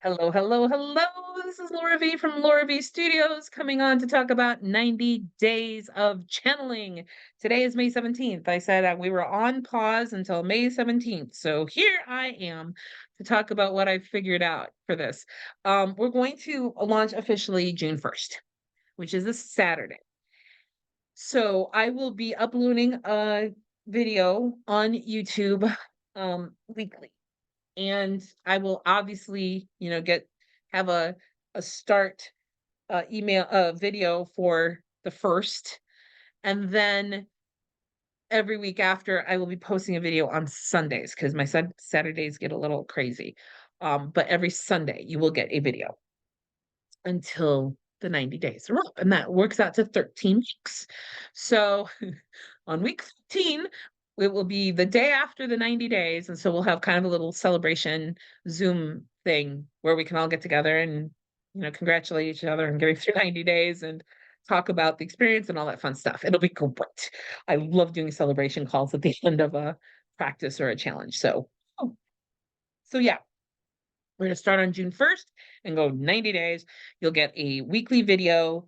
Hello, hello, hello. This is Laura V from Laura V Studios coming on to talk about 90 days of channeling. Today is May 17th. I said we were on pause until May 17th. So here I am to talk about what I figured out for this. We're going to launch officially June 1st, which is this Saturday. So I will be uploading a video on YouTube weekly, and I will obviously, get have a start email video for the first, and then every week after I will be posting a video on Sundays because my Saturdays get a little crazy. But every Sunday you will get a video until the 90 days are up, and that works out to 13 weeks. So on week 15, it will be the day after the 90 days. And so we'll have kind of a little celebration Zoom thing where we can all get together and, congratulate each other and getting through 90 days and talk about the experience and all that fun stuff. It'll be great. I love doing celebration calls at the end of a practice or a challenge. Oh, so yeah, we're going to start on June 1st and go 90 days. You'll get a weekly video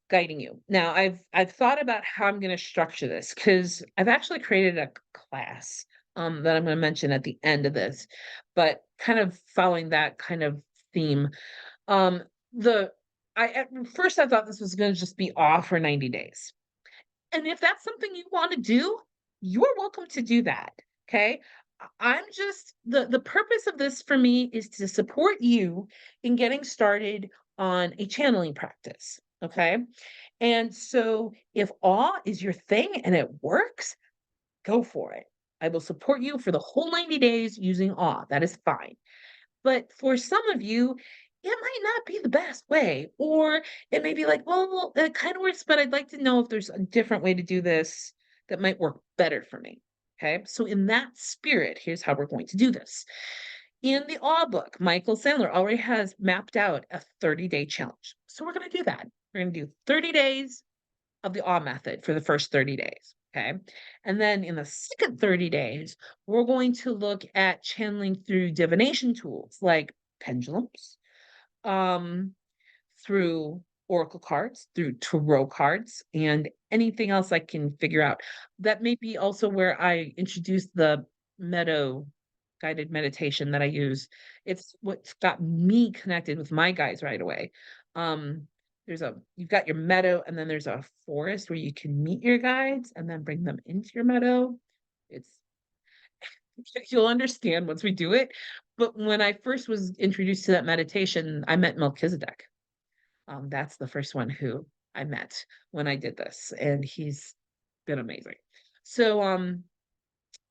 guiding you. Now, I've thought about how I'm going to structure this because I've actually created a class that I'm going to mention at the end of this, but kind of following that kind of theme. The I At first I thought this was going to just be off for 90 days. And if that's something you want to do, you're welcome to do that. Okay. I'm just the purpose of this for me is to support you in getting started on a channeling practice. Okay. And so if awe is your thing and it works, go for it. I will support you for the whole 90 days using awe. That is fine. But for some of you, it might not be the best way, or it may be like, well, it kind of works, but I'd like to know if there's a different way to do this that might work better for me. Okay. So, in that spirit, here's how we're going to do this. In the awe book, Michael Sandler already has mapped out a 30-day challenge. So, we're going to do that. We're going to do 30 days of the awe method for the first 30 days. Okay. And then in the second 30 days, we're going to look at channeling through divination tools like pendulums, um, through oracle cards, through tarot cards, and anything else I can figure out. That may be also where I introduce the Meadow guided meditation that I use. It's what's got me connected with my guides right away. Um, you've got your meadow, and then there's a forest where you can meet your guides and then bring them into your meadow. It's You'll understand once we do it. But when I first was introduced to that meditation, I met Melchizedek. That's the first one who I met when I did this, and he's been amazing. So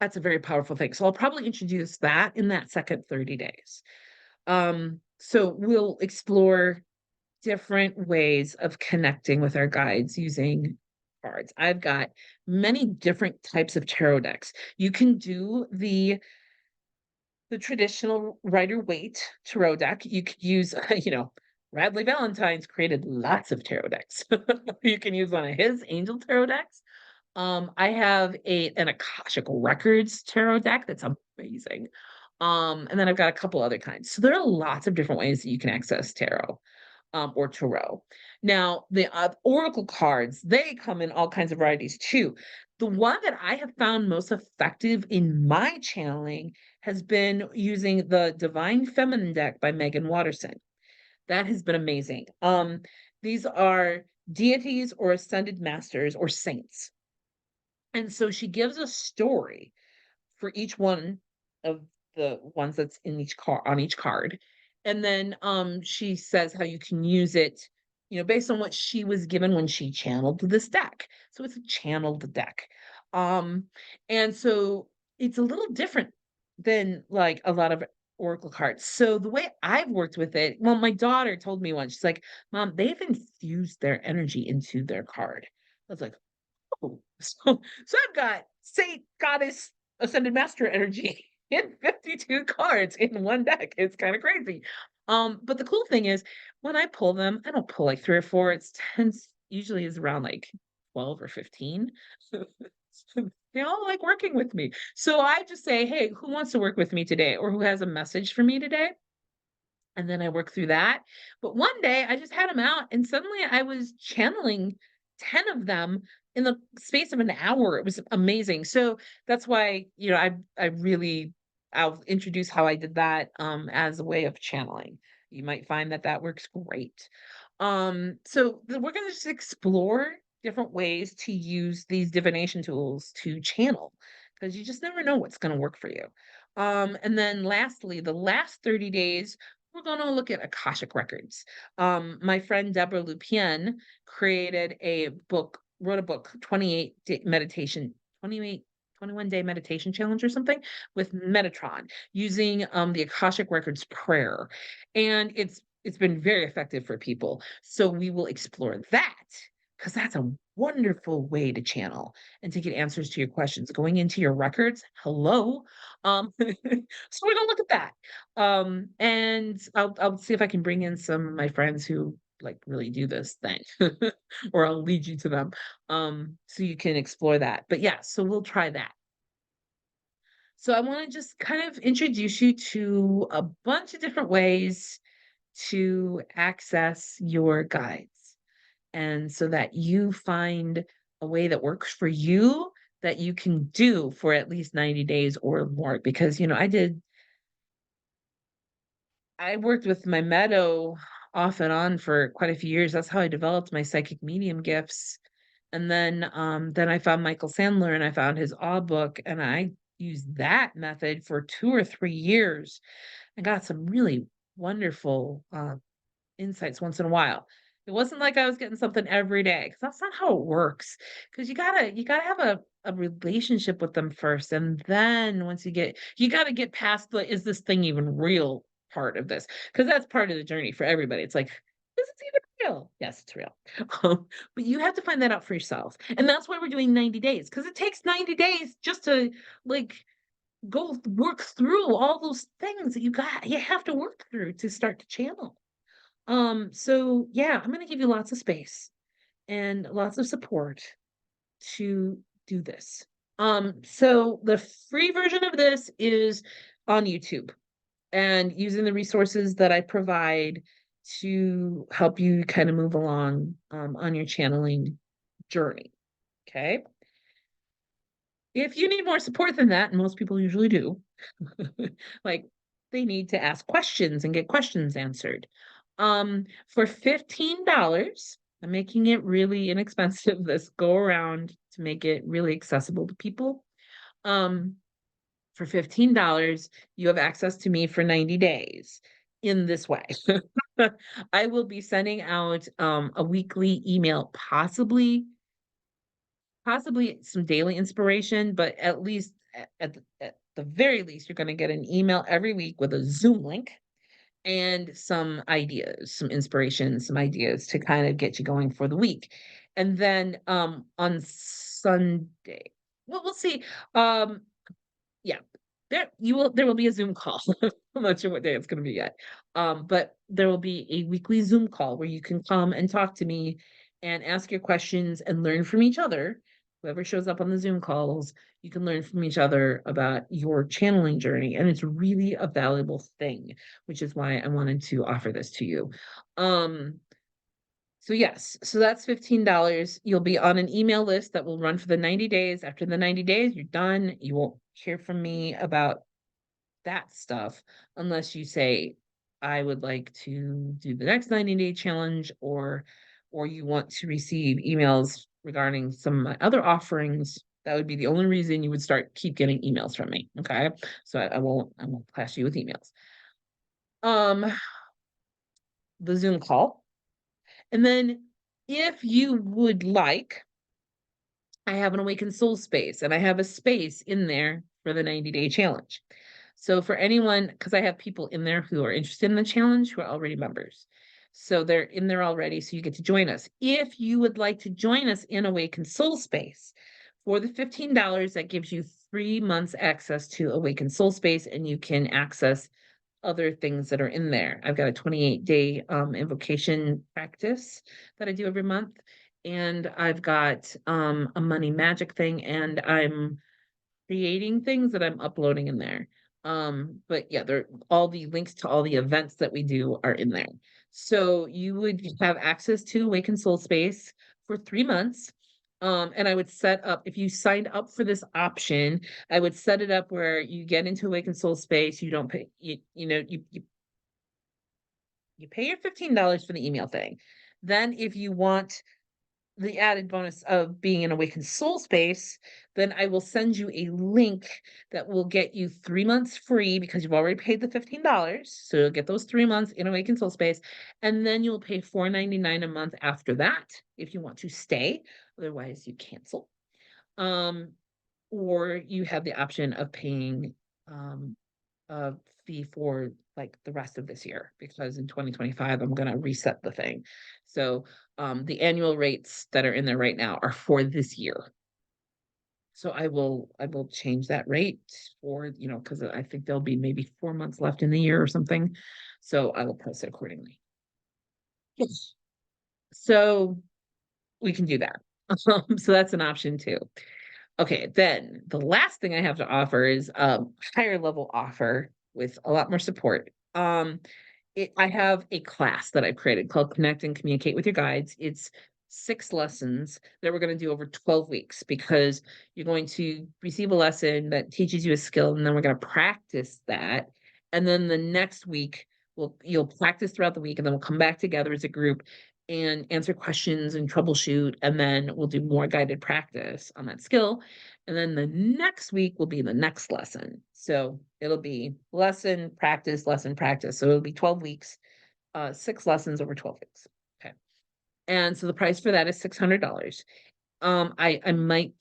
that's a very powerful thing. So I'll probably introduce that in that second 30 days. So we'll explore different ways of connecting with our guides using cards. I've got many different types of tarot decks. You can do the traditional Rider-Waite tarot deck. You could use, Radley Valentine's created lots of tarot decks. You can use one of his angel tarot decks. I have an Akashic Records tarot deck that's amazing. And then I've got a couple other kinds. So there are lots of different ways that you can access tarot, or tarot. Now, the oracle cards, they come in all kinds of varieties too. The one that I have found most effective in my channeling has been using the Divine Feminine deck by Megan Watterson. That has been amazing. These are deities or ascended masters or saints. And so she gives a story for each one of the ones that's in each card on each card. And then she says how you can use it, based on what she was given when she channeled this deck. So it's a channeled deck. Um and so it's a little different than like a lot of oracle cards. So the way I've worked with it, well, my daughter told me once, she's like, "Mom, they've infused their energy into their card." I was like, "Oh." So I've got Saint, Goddess, Ascended Master energy in 52 cards in one deck. It's kind of crazy. But the cool thing is when I pull them, I don't pull like three or four. It's tends usually is around like 12 or 15. They all like working with me. So I just say, hey, who wants to work with me today? Or who has a message for me today? and then I work through that. But one day I just had them out and suddenly I was channeling 10 of them in the space of an hour. It was amazing. So that's why, I really I'll introduce how I did that as a way of channeling. You might find that that works great. We're going to just explore different ways to use these divination tools to channel because you just never know what's going to work for you. And then lastly, the last 30 days, we're going to look at Akashic records. My friend Deborah Lupien wrote a book, 28 21-day meditation challenge or something with Metatron using the Akashic records prayer. And it's been very effective for people. So we will explore that because that's a wonderful way to channel and to get answers to your questions. Going into your records, hello. So we're gonna look at that. And I'll see if I can bring in some of my friends who like really do this thing, or I'll lead you to them, so you can explore that. But yeah, so we'll try that. So I want to just kind of introduce you to a bunch of different ways to access your guides. And so that you find a way that works for you that you can do for at least 90 days or more. Because, I worked with my Meadow off and on for quite a few years. That's how I developed my psychic medium gifts. And then I found Michael Sandler and I found his awe book and I used that method for 2 or 3 years. I got some really wonderful insights once in a while. It wasn't like I was getting something every day because that's not how it works. Because you gotta have a relationship with them first. And then once you gotta get past the is this thing even real part of this? Because that's part of the journey for everybody. It's like, is this even real? Yes, it's real. But you have to find that out for yourself. And that's why we're doing 90 days, because it takes 90 days just to like go work through all those things that you have to work through to start to channel. So yeah, I'm gonna give you lots of space and lots of support to do this. So the free version of this is on YouTube and using the resources that I provide to help you kind of move along on your channeling journey. Okay. If you need more support than that, and most people usually do, like they need to ask questions and get questions answered. For $15, I'm making it really inexpensive this go around to make it really accessible to people. Um, for $15, you have access to me for 90 days in this way. I will be sending out a weekly email, possibly some daily inspiration, but at least at the very least, you're going to get an email every week with a Zoom link and some ideas, some inspiration, some ideas to kind of get you going for the week. And then on Sunday, well, we'll see. Um, yeah, there will be a Zoom call. I'm not sure what day it's going to be yet. But there will be a weekly Zoom call where you can come and talk to me and ask your questions and learn from each other. Whoever shows up on the Zoom calls, you can learn from each other about your channeling journey. And it's really a valuable thing, which is why I wanted to offer this to you. So yes, so that's $15. You'll be on an email list that will run for the 90 days. After the 90 days, you're done. You won't hear from me about that stuff unless you say, I would like to do the next 90-day challenge, or you want to receive emails regarding some of my other offerings. That would be the only reason you would keep getting emails from me. Okay. So I won't clash you with emails. Um, the Zoom call. And then if you would like, I have an Awakened Soul space and I have a space in there for the 90-day challenge. So for anyone, because I have people in there who are interested in the challenge who are already members. So they're in there already, so you get to join us. If you would like to join us in Awakened Soul Space, for the $15, that gives you 3 months access to Awakened Soul Space, and you can access other things that are in there. I've got a 28-day invocation practice that I do every month. And I've got a money magic thing, and I'm creating things that I'm uploading in there. But yeah, all the links to all the events that we do are in there. So you would have access to Awaken Soul Space for 3 months. And I would set up, if you signed up for this option, I would set it up where you get into Awaken Soul Space, you don't pay, you pay your $15 for the email thing. Then if you want the added bonus of being in Awakened Soul Space, then I will send you a link that will get you 3 months free because you've already paid the $15. So you'll get those 3 months in Awakened Soul Space, and then you'll pay $4.99 a month after that if you want to stay. Otherwise, you cancel. Or you have the option of paying a fee for like the rest of this year because in 2025 I'm going to reset the thing. So the annual rates that are in there right now are for this year. So I will change that rate for, because I think there'll be maybe 4 months left in the year or something. So I will price it accordingly. Yes. So we can do that. So that's an option too. Okay, then the last thing I have to offer is a higher level offer with a lot more support. I have a class that I've created called Connect and Communicate with Your Guides. It's 6 lessons that we're going to do over 12 weeks because you're going to receive a lesson that teaches you a skill, and then we're going to practice that. And then the next week, you'll practice throughout the week, and then we'll come back together as a group and answer questions and troubleshoot. And then we'll do more guided practice on that skill. And then the next week will be the next lesson. So it'll be lesson, practice, lesson, practice. So it'll be 12 weeks, 6 lessons over 12 weeks. Okay. And so the price for that is $600. I might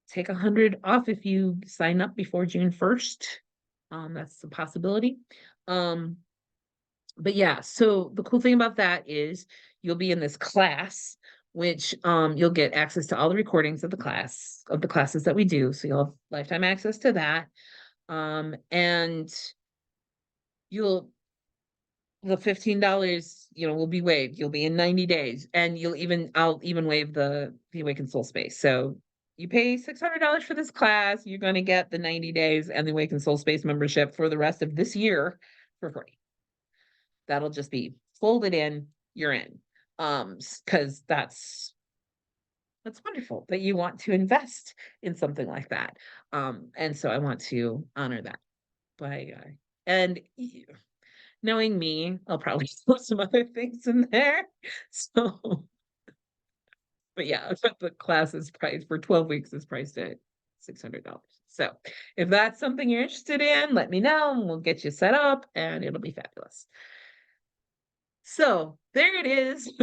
take 100 off if you sign up before June 1st. That's a possibility. But yeah, so the cool thing about that is you'll be in this class, which you'll get access to all the recordings of the classes that we do. So you'll have lifetime access to that. And you'll the $15, will be waived. You'll be in 90 days, and I'll even waive the Awakened Soul Space. So you pay $600 for this class, you're going to get the 90 days and the Awakened Soul Space membership for the rest of this year for free. That'll just be folded in, you're in. Because that's wonderful that you want to invest in something like that. And so I want to honor that by and knowing me, I'll probably throw some other things in there. So, but yeah, but the class is priced for 12 weeks is priced at $600. So if that's something you're interested in, let me know and we'll get you set up and it'll be fabulous. So there it is.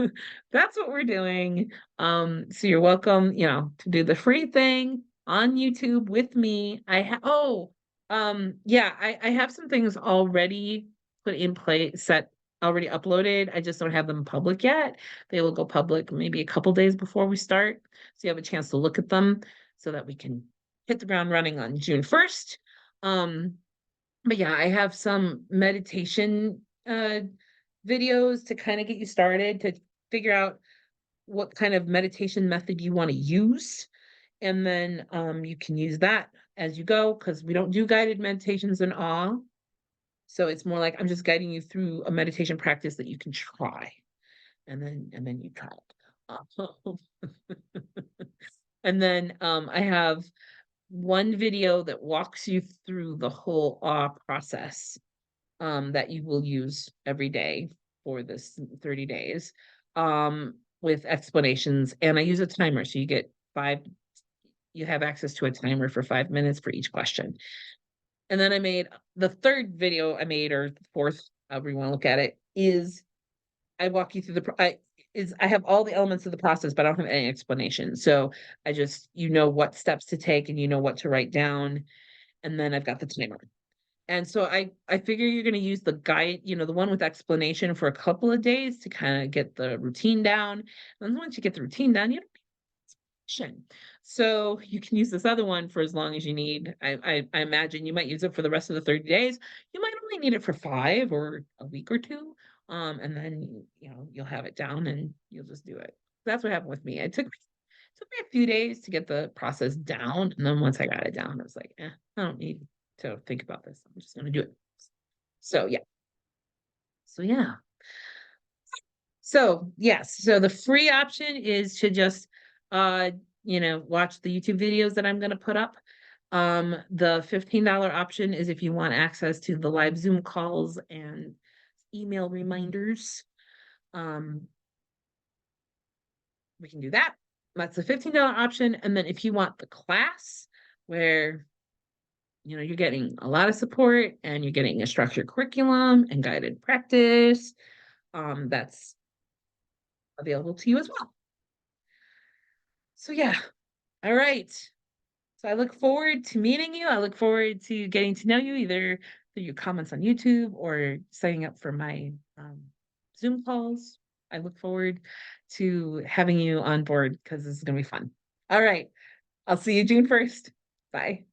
That's what we're doing. So you're welcome, to do the free thing on YouTube with me. Yeah, I have some things already put in place, already uploaded. I just don't have them public yet. They will go public maybe a couple days before we start. So you have a chance to look at them so that we can hit the ground running on June 1st. But yeah, I have some meditation videos to kind of get you started to figure out what kind of meditation method you want to use. And then you can use that as you go because we don't do guided meditations in awe. So it's more like I'm just guiding you through a meditation practice that you can try. And then you try it. And then I have one video that walks you through the whole awe process that you will use every day for this 30 days with explanations. And I use a timer. So you have access to a timer for 5 minutes for each question. And then I made the third video I made, or the fourth, however you want to look at it, is I walk you through I have all the elements of the process, but I don't have any explanation. So I just, what steps to take and you know what to write down. And then I've got the timer. And so I figure you're going to use the guide, the one with explanation for a couple of days to kind of get the routine down. And once you get the routine down, you don't need explanation. So you can use this other one for as long as you need. I imagine you might use it for the rest of the 30 days. You might only need it for 5 or a week or two. And then you'll have it down and you'll just do it. That's what happened with me. It took me a few days to get the process down. And then once I got it down, I was like, I don't need to think about this. I'm just gonna do it. So yeah. So yeah. So yes, so the free option is to just uh watch the YouTube videos that I'm gonna put up. The $15 option is if you want access to the live Zoom calls and email reminders. Um, we can do that. That's the $15 option. And then if you want the class where you're getting a lot of support and you're getting a structured curriculum and guided practice, that's available to you as well. So yeah. All right. So I look forward to meeting you. I look forward to getting to know you either through your comments on YouTube or signing up for my Zoom calls. I look forward to having you on board because this is going to be fun. All right. I'll see you June 1st. Bye.